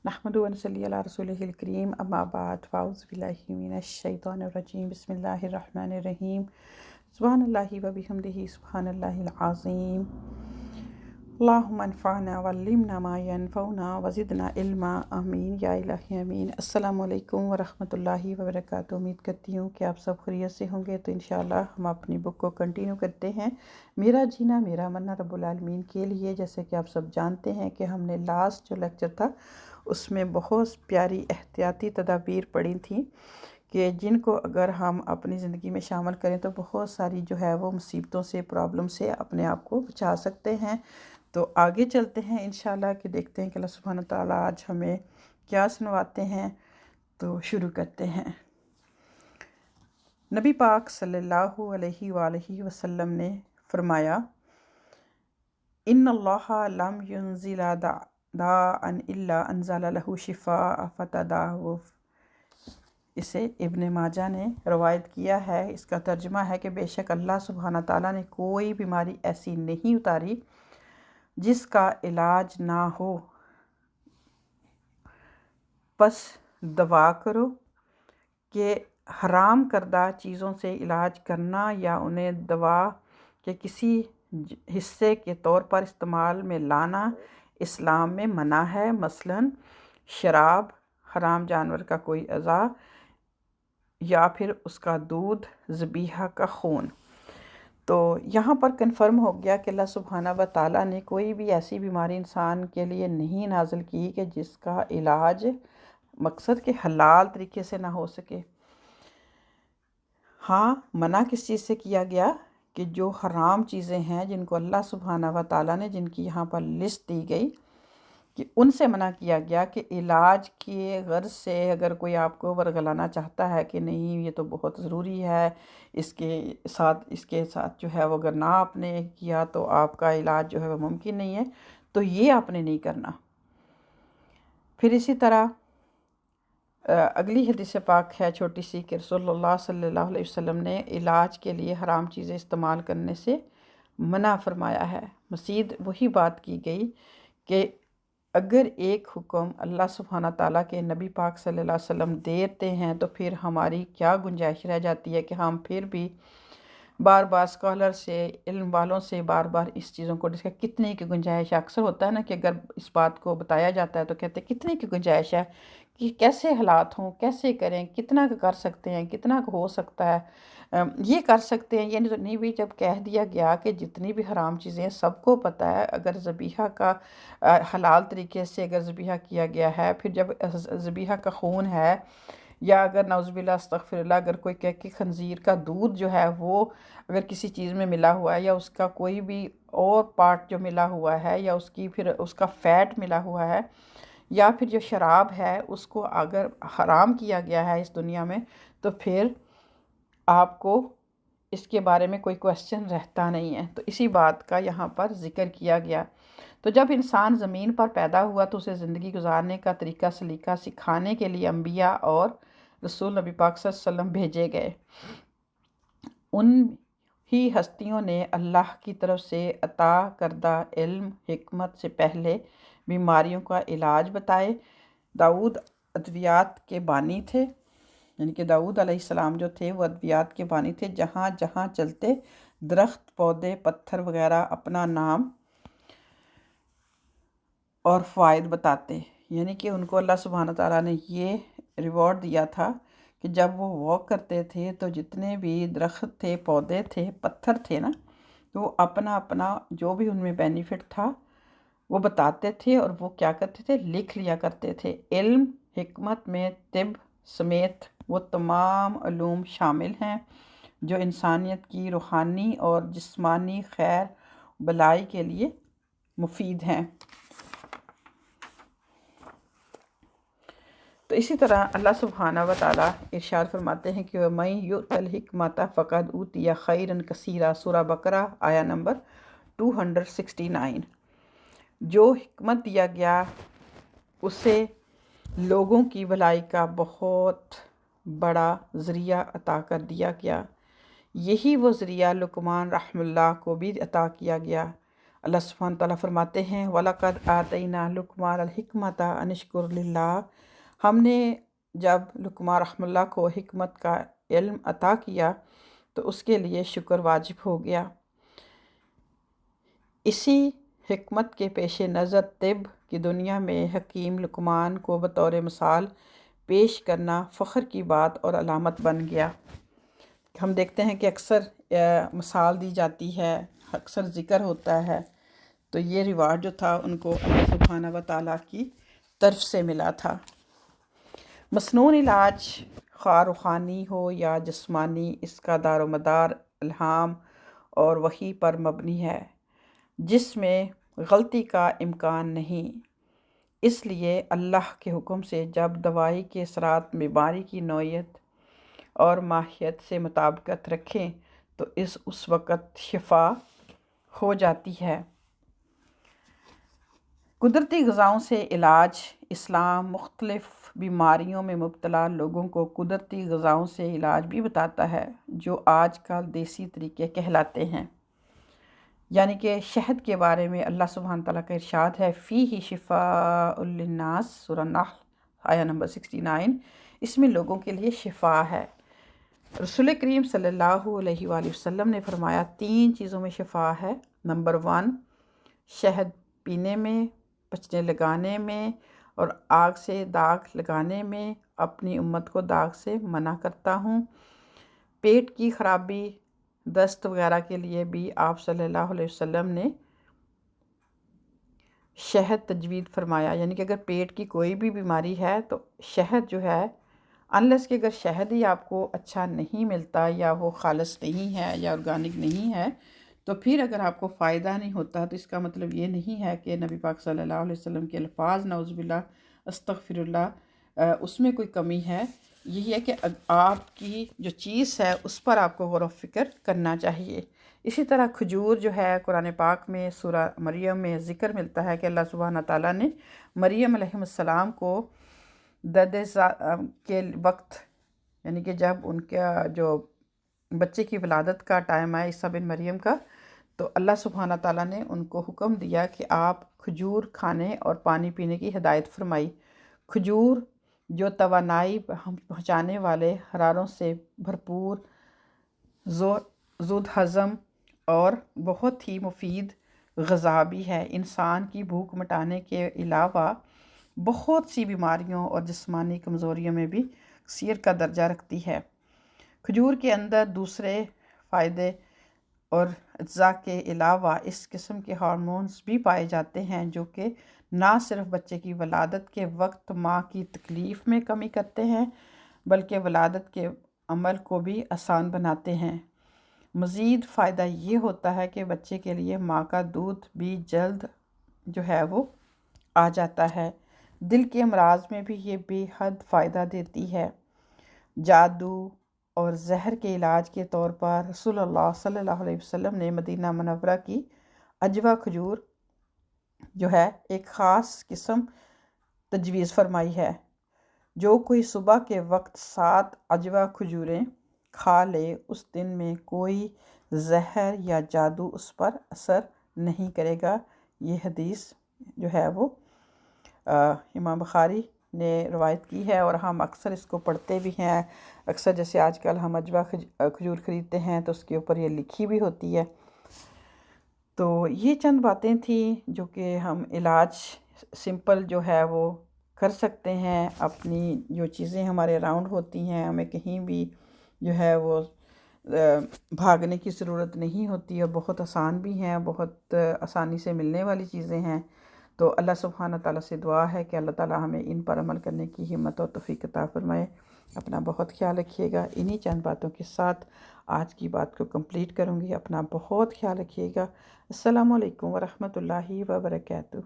नहमदु व नसल्ली अला रसूलिहिल करीम अम्मा बाद फ़ाउज़ु बिल्लाहि मिनश शैतानिर रजीम बिस्मिल्लाहिर रहमानिर रहीम सुब्हानल्लाहि व बिहम्दिही सुब्हानल्लाहिल अज़ीम अल्लाहुम्मा अनफ़अना वअल्लिमना मा यनफ़अुना व ज़िदना इल्मा आमीन या इलाही आमीन। अस्सलामु अलैकुम व रहमतुल्लाहि व बरकातुहू। उम्मीद करती हूँ कि आप सब खैरियत से होंगे। तो इंशाअल्लाह हम अपनी बुक को कंटिन्यू करते हैं, मेरा जीना मेरा मरना रब्बुल आलमीन के लिए। जैसे कि आप सब जानते हैं कि हमने लास्ट जो लेक्चर था उसमें बहुत प्यारी एहतियाती तदाबीर पड़ी थी कि जिनको अगर हम अपनी ज़िंदगी में शामिल करें तो बहुत सारी जो है वो मुसीबतों से, प्रॉब्लम से अपने आप को बचा सकते हैं। तो आगे चलते हैं इंशाल्लाह कि देखते हैं कि अल्लाह सुब्हान तआला आज हमें क्या सुनवाते हैं। तो शुरू करते हैं। नबी पाक सल्लल्लाहु अलैहि वसल्लम ने फरमाया, इन्नल्लाह लम युनज़िला दाअन इल्ला अंज़ला लहू शिफ़ाअ फ़तदाऊ। इसे इब्न माजा ने रवायत किया है। इसका तर्जुमा है कि बेशक अल्लाह सुब्हाना ताला ने कोई बीमारी ऐसी नहीं उतारी जिसका इलाज ना हो, बस दवा करो। कि हराम करदा चीज़ों से इलाज करना या उन्हें दवा के किसी हिस्से के तौर पर इस्तेमाल में लाना इस्लाम में मना है। मसलन शराब, हराम जानवर का कोई अज़ा या फिर उसका दूध, ज़बीहा का खून। तो यहाँ पर कन्फर्म हो गया कि अल्लाह सुब्हाना व ताला ने कोई भी ऐसी बीमारी इंसान के लिए नहीं नाजिल की कि जिसका इलाज मकसद के हलाल तरीके से ना हो सके। हाँ, मना किस चीज़ से किया गया कि जो हराम चीज़ें हैं जिनको अल्लाह सुब्हाना व ताला ने, जिनकी यहाँ पर लिस्ट दी गई कि उनसे मना किया गया कि इलाज के गर्ज से अगर कोई आपको वरगलाना चाहता है कि नहीं ये तो बहुत ज़रूरी है, इसके साथ जो है वो अगर ना आपने किया तो आपका इलाज जो है वो मुमकिन नहीं है, तो ये आपने नहीं करना। फिर इसी तरह अगली हदीस पाक है छोटी सी कि रसूलुल्लाह सल्लल्लाहु अलैहि वसल्लम ने इलाज के लिए हराम चीज़ें इस्तेमाल करने से मना फरमाया है। मज़ीद वही बात की गई कि अगर एक हुक्म अल्लाह सुब्हाना ताला के नबी पाक सल्लल्लाहु अलैहि वसल्लम देते हैं तो फिर हमारी क्या गुंजाइश रह जाती है कि हम फिर भी बार बार स्कॉलर से, इल्म वालों से बार बार इस चीज़ों को डिस्कस। कितने की गुंजाइश है? अक्सर होता है ना कि अगर इस बात को बताया जाता है तो कहते हैं कितने की गुंजाइश है, कि कैसे हालात हों, कैसे करें, कितना का कर सकते हैं, कितना का हो सकता है, ये कर सकते हैं, ये नहीं तो नहीं भी। जब कह दिया गया कि जितनी भी हराम चीज़ें हैं सबको पता है, अगर ज़बीहा का हलाल तरीके से अगर ज़बीहा किया गया है, फिर जब ज़बीहा का खून है या अगर नाउज़ुबिल्लाह अस्तग़फिरुल्लाह अगर कोई कह कि खंजीर का दूध जो है वो अगर किसी चीज़ में मिला हुआ है या उसका कोई भी और पार्ट जो मिला हुआ है या उसकी फिर उसका फ़ैट मिला हुआ है या फिर जो शराब है उसको अगर हराम किया गया है इस दुनिया में, तो फिर आपको इसके बारे में कोई क्वेश्चन रहता नहीं है। तो इसी बात का यहाँ पर ज़िक्र किया गया। तो जब इंसान ज़मीन पर पैदा हुआ तो उसे ज़िंदगी गुजारने का तरीका सलीका सिखाने के लिए अम्बिया और रसूल नबी पाक सल्लल्लाहु अलैहि वसल्लम भेजे गए। उन ही हस्तियों ने अल्लाह की तरफ से अता करदा इल्म हिकमत से पहले बीमारियों का इलाज बताए। दाऊद अद्वियात के बानी थे, यानी कि दाऊद अलैहिस्सलाम जो थे वो अद्वियात के बानी थे। जहाँ जहाँ चलते दरख्त, पौधे, पत्थर वगैरह अपना नाम और फ़ायद बताते, यानी कि उनको अल्लाह सुब्हाना ताला ने ये रिवॉर्ड दिया था कि जब वो वॉक करते थे तो जितने भी दरख्त थे, पौधे थे, पत्थर थे ना, तो अपना अपना जो भी उनमें बेनिफिट था वो बताते थे और वो क्या करते थे, लिख लिया करते थे। इल्म हिकमत में तिब समेत वो तमाम उलूम शामिल हैं जो इंसानियत की रूहानी और जिस्मानी खैर भलाई के लिए मुफीद हैं। तो इसी तरह अल्लाह सुब्हाना व ताला इरशाद फरमाते हैं कि मैं युतल हिकमत फ़क़द ऊतिया खैरन कसीरा, सूरा बकरा आया नंबर 269। जो हिकमत दिया गया उसे लोगों की भलाई का बहुत बड़ा ज़रिया अता कर दिया गया। यही वो ज़रिया लुकमान रहमतुल्लाह को भी अता किया गया। اللہ سبحانہ تعالیٰ فرماتے ہیں وَلَقَدْ آتَيْنَا لُقْمَانَ الْحِكْمَةَ أَنِ اشْكُرْ لِلَّهِ، ہم نے جب لقمان رحمہ اللہ کو حکمت کا علم عطا کیا تو اس کے لیے شکر واجب ہو گیا۔ اسی حکمت کے پیش نظر طب کی دنیا میں حکیم لقمان کو بطور مثال پیش کرنا فخر کی بات اور علامت بن گیا۔ ہم دیکھتے ہیں کہ اکثر مثال دی جاتی ہے، اکثر ذکر ہوتا ہے، تو یہ ریوارڈ جو تھا ان کو اللہ سبحانہ و تعالیٰ کی طرف سے ملا تھا۔ مصنون علاج خواہ روحانی ہو یا جسمانی، اس کا دار و مدار الہام اور وحی پر مبنی ہے، جس میں غلطی کا امکان نہیں۔ اس لیے اللہ کے حکم سے جب دوائی کے اثرات بیماری کی نوعیت اور ماہیت سے مطابقت رکھیں تو اس وقت شفا ہو جاتی ہے۔ قدرتی غذاؤں سے علاج اسلام مختلف بیماریوں میں مبتلا لوگوں کو قدرتی غذاؤں سے علاج بھی بتاتا ہے، جو آج کل دیسی طریقے کہلاتے ہیں۔ یعنی کہ شہد کے بارے میں اللہ سبحانہ تعالیٰ کا ارشاد ہے فیہ شفاء للناس، سورہ نحل آیہ نمبر 69، اس میں لوگوں کے لیے شفا ہے۔ رسول کریم صلی اللہ علیہ وآلہ وسلم نے فرمایا 3 چیزوں میں شفا ہے۔ نمبر 1، شہد پینے میں، پچنے لگانے میں اور آگ سے داغ لگانے میں۔ اپنی امت کو داغ سے منع کرتا ہوں۔ پیٹ کی خرابی، دست وغیرہ کے لیے بھی آپ صلی اللہ علیہ وسلم نے شہد تجویز فرمایا، یعنی کہ اگر پیٹ کی کوئی بھی بیماری ہے تو شہد جو ہے، انلیس کہ اگر شہد ہی آپ کو اچھا نہیں ملتا یا وہ خالص نہیں ہے یا آرگینک نہیں ہے، تو پھر اگر آپ کو فائدہ نہیں ہوتا تو اس کا مطلب یہ نہیں ہے کہ نبی پاک صلی اللہ علیہ وسلم کے الفاظ نعوذ باللہ استغفر اللہ اس میں کوئی کمی ہے۔ یہی ہے کہ آپ کی جو چیز ہے اس پر آپ کو غور و فکر کرنا چاہیے۔ اسی طرح کھجور جو ہے، قرآن پاک میں سورہ مریم میں ذکر ملتا ہے کہ اللہ سبحانہ تعالیٰ نے مریم علیہ السلام کو درد کے وقت، یعنی کہ جب ان کا جو بچے کی ولادت کا ٹائم آیا عیسیٰ بن مریم کا، تو اللہ سبحانہ تعالیٰ نے ان کو حکم دیا کہ آپ کھجور کھانے اور پانی پینے کی ہدایت فرمائی۔ کھجور جو توانائی پہنچانے والے، حراروں سے بھرپور، زود ہضم اور بہت ہی مفید غذا بھی ہے، انسان کی بھوک مٹانے کے علاوہ بہت سی بیماریوں اور جسمانی کمزوریوں میں بھی کثیر کا درجہ رکھتی ہے۔ کھجور کے اندر دوسرے فائدے اور اجزاء کے علاوہ اس قسم کے ہارمونز بھی پائے جاتے ہیں جو کہ نہ صرف بچے کی ولادت کے وقت ماں کی تکلیف میں کمی کرتے ہیں بلکہ ولادت کے عمل کو بھی آسان بناتے ہیں۔ مزید فائدہ یہ ہوتا ہے کہ بچے کے لیے ماں کا دودھ بھی جلد جو ہے وہ آ جاتا ہے۔ دل کے امراض میں بھی یہ بے حد فائدہ دیتی ہے۔ جادو اور زہر کے علاج کے طور پر رسول اللہ صلی اللہ علیہ وسلم نے مدینہ منورہ کی عجوہ کھجور جو ہے ایک خاص قسم تجویز فرمائی ہے۔ جو کوئی صبح کے وقت 7 عجوہ کھجوریں کھا لے اس دن میں کوئی زہر یا جادو اس پر اثر نہیں کرے گا۔ یہ حدیث جو ہے وہ امام بخاری نے روایت کی ہے اور ہم اکثر اس کو پڑھتے بھی ہیں۔ اکثر جیسے آج کل ہم عجوہ کھجور خریدتے ہیں تو اس کے اوپر یہ لکھی بھی ہوتی ہے۔ تو یہ چند باتیں تھیں جو کہ ہم علاج سمپل جو ہے وہ کر سکتے ہیں۔ اپنی جو چیزیں ہمارے اراؤنڈ ہوتی ہیں، ہمیں کہیں بھی جو ہے وہ بھاگنے کی ضرورت نہیں ہوتی اور بہت آسان بھی ہیں، بہت آسانی سے ملنے والی چیزیں ہیں۔ تو اللہ سبحانہ تعالیٰ سے دعا ہے کہ اللہ تعالیٰ ہمیں ان پر عمل کرنے کی ہمت اور توفیق عطا فرمائے۔ اپنا بہت خیال رکھیے گا۔ انہی چند باتوں کے ساتھ آج کی بات کو کمپلیٹ کروں گی۔ اپنا بہت خیال رکھیے گا۔ السلام علیکم ورحمۃ اللہ وبرکاتہ۔